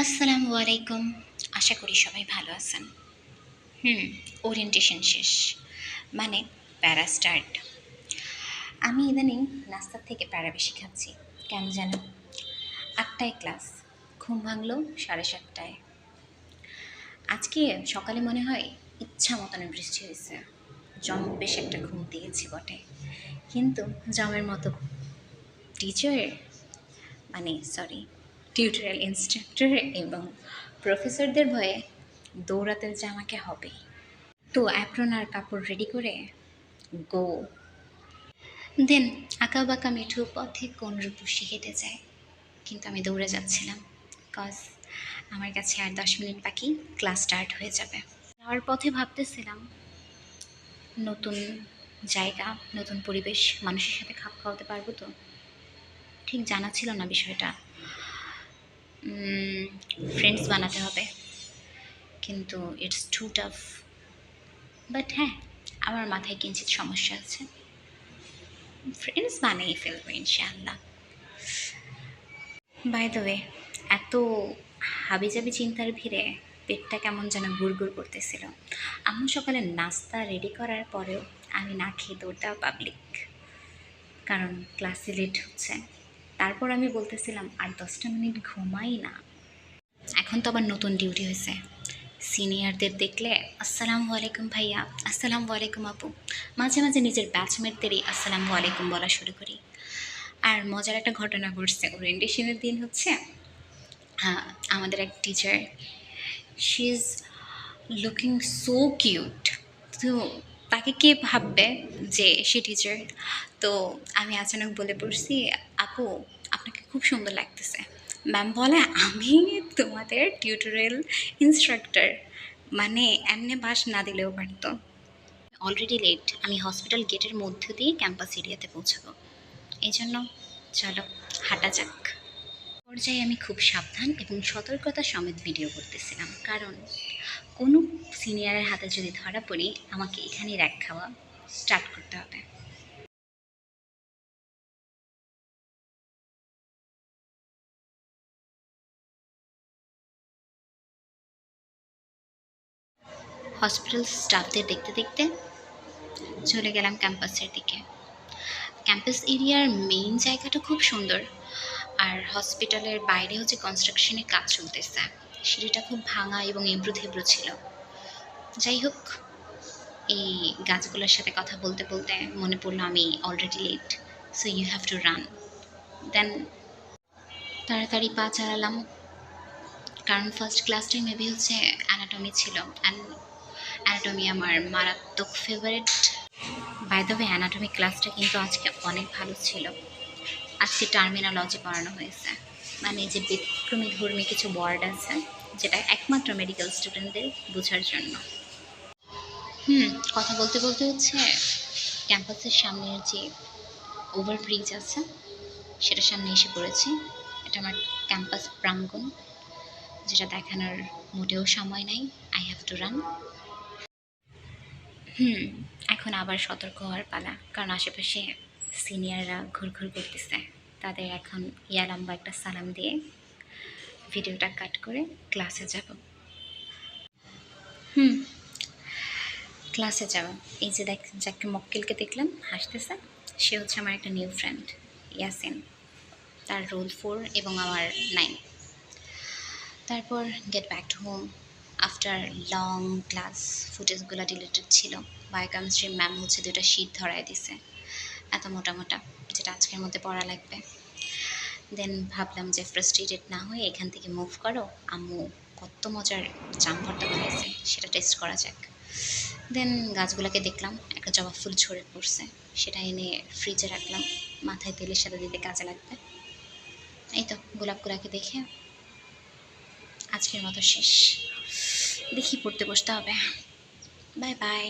আসসালামু আলাইকুম। আশা করি সবাই ভালো আছেন। হুম, ওরিয়েন্টেশন শেষ। মানে প্যারা স্টার্ট। আমি ইদানিং নাস্তার থেকে প্যারা বেশি খাচ্ছি। কেন জানো? ৮টায় ক্লাস। ঘুম ভাঙলো 7:30টায়। আজকে সকালে মনে হয় ইচ্ছা মতন বৃষ্টি হয়েছে। বেশ একটা ঘুম দিয়েছি বটে। কিন্তু জমের মতো টিচার সরি টিউটোরিয়াল ইনস্ট্রাক্টর এবং প্রফেসরদের ভয়ে দৌড়াতে যে আমাকে হবেই। তো অ্যাপ্রন আর কাপড় রেডি করে গো। দেন আঁকা বাঁকা মিঠু পথে কোন রূপসী হেঁটে যায়, কিন্তু আমি দৌড়ে যাচ্ছিলাম। কজ আমার কাছে আর 10 মিনিট বাকি, ক্লাস স্টার্ট হয়ে যাবে। যাওয়ার পথে ভাবতেছিলাম নতুন জায়গা, নতুন পরিবেশ, মানুষের সাথে খাপ খাওয়াতে পারবো তো। ঠিক জানা ছিল না বিষয়টা। ফ্রেন্ডস বানাতে হবে, কিন্তু ইটস টু টাফ। বাট হ্যাঁ, আমার মাথায় কিঞ্চিত সমস্যা আছে। ফ্রেন্ডস বানিয়ে ফেলবো ইনশাআল্লাহ। বাই দ্য ওয়ে, এত হাবিজাবি চিন্তার ভিড়ে পেটটা কেমন যেন গুড়গুড় করতেছিল। আম্মু সকালে নাস্তা রেডি করার পরেও আমি না খেয়ে দৌড় দেওয়া পাবলিক, কারণ ক্লাসে লেট হচ্ছে। তারপর আমি বলতেছিলাম আর 10টা মিনিট ঘুমাই না। এখন তো আবার নতুন ডিউটি হয়েছে। সিনিয়রদের দেখলে আসসালামু আলাইকুম ভাইয়া, আসসালামু আলাইকুম আপু। মাঝে মাঝে নিজের ব্যাচমেটদেরই আসসালামু আলাইকুম বলা শুরু করি। আর মজার একটা ঘটনা ঘটছে ওরিয়েন্টেশনের দিন হচ্ছে, হ্যাঁ, আমাদের এক teacher, she is looking so cute. তো তাকে কে ভাববে যে সে টিচার? তো আমি আচানক বলে পড়ছি, আপু আপনাকে খুব সুন্দর লাগতেছে। ম্যাম বলে, আমি তোমাদের টিউটোরিয়াল ইনস্ট্রাক্টর। মানে এমনি বাস না দিলেও পারতো। অলরেডি লেট, আমি হসপিটাল গেটের মধ্য দিয়ে ক্যাম্পাস এরিয়াতে পৌঁছাবো। এই জন্য চলো হাঁটা যাক। পর্যায়ে আমি খুব সাবধান এবং সতর্কতা সমেত ভিডিও করতেছিলাম, কারণ কোনো সিনিয়রের হাতে যদি ধরা পড়ি আমাকে এখানেই র্যাক খাওয়া স্টার্ট করতে হবে। হসপিটাল স্টাফদের দেখতে দেখতে চলে গেলাম ক্যাম্পাসের দিকে। ক্যাম্পাস এরিয়ার মেইন জায়গাটা খুব সুন্দর, আর হসপিটালের বাইরে হচ্ছে কনস্ট্রাকশনের কাজ চলতেছে। সিঁড়িটা খুব ভাঙা এবং এবড়ো থেবড়ো ছিল। যাই হোক, এই গাছগুলোর সাথে কথা বলতে বলতে মনে পড়লো আমি already late, so you have to run. Then তাড়াতাড়ি পা চালালাম, কারণ ফার্স্ট ক্লাসটাই মেবি হচ্ছে অ্যানাটমি ছিল। অ্যানাটমি আমার মারাত্মক favourite. By the way, anatomy ক্লাসটা কিন্তু আজকে অনেক ভালো ছিল। আজকে টার্মিনোলজি পড়ানো হয়েছে, মানে যে ব্যতিক্রমী ধর্মী কিছু ওয়ার্ড আছে যেটা একমাত্র মেডিকেল স্টুডেন্টদের বোঝার জন্য। কথা বলতে বলতে হচ্ছে ক্যাম্পাসের সামনের যে ওভারব্রিজ আছে সেটার সামনে এসে পড়েছি। এটা আমার ক্যাম্পাস প্রাঙ্গণ, যেটা দেখানোর মোটেও সময় নাই। I have to run. এখন আবার সতর্ক হওয়ার পালা, কারণ আশেপাশে সিনিয়ররা ঘুরঘুর করতেছে। তাদের এখন লম্বা একটা সালাম দিয়ে ভিডিওটা কাট করে ক্লাসে যাব। ক্লাসে যাব। এই যে যাকে মক্কেলকে দেখলাম হাসতেছে, সে হচ্ছে আমার একটা নিউ ফ্রেন্ড ইয়াসিন। তার রোল 4 এবং আমার 9। তারপর get back to home after long class. ফুটেজগুলো ডিলিটেড ছিল। বায়োকেমিস্ট্রি ম্যাম হচ্ছে 2টা শিট ধরায় দিছে, এত মোটা মোটা, যেটা আজকের মধ্যে পড়া লাগবে। দেন ভাবলাম যে ফ্রাস্ট্রেটেড না হয়ে এখান থেকে মুভ করো, আম্মু কত মজার জাম ভর্তা বানাইছে সেটা টেস্ট করা যাক। দেন গাছগুলোকে দেখলাম, একটা জবা ফুল ঝরে পড়ছে, সেটা এনে ফ্রিজে রাখলাম, মাথায় তেলের সাথে দিতে কাজে লাগবে। এই তো গোলাপগুলাকে দেখে আজকের মতো শেষ। দেখি পড়তে বসতে হবে। Bye bye.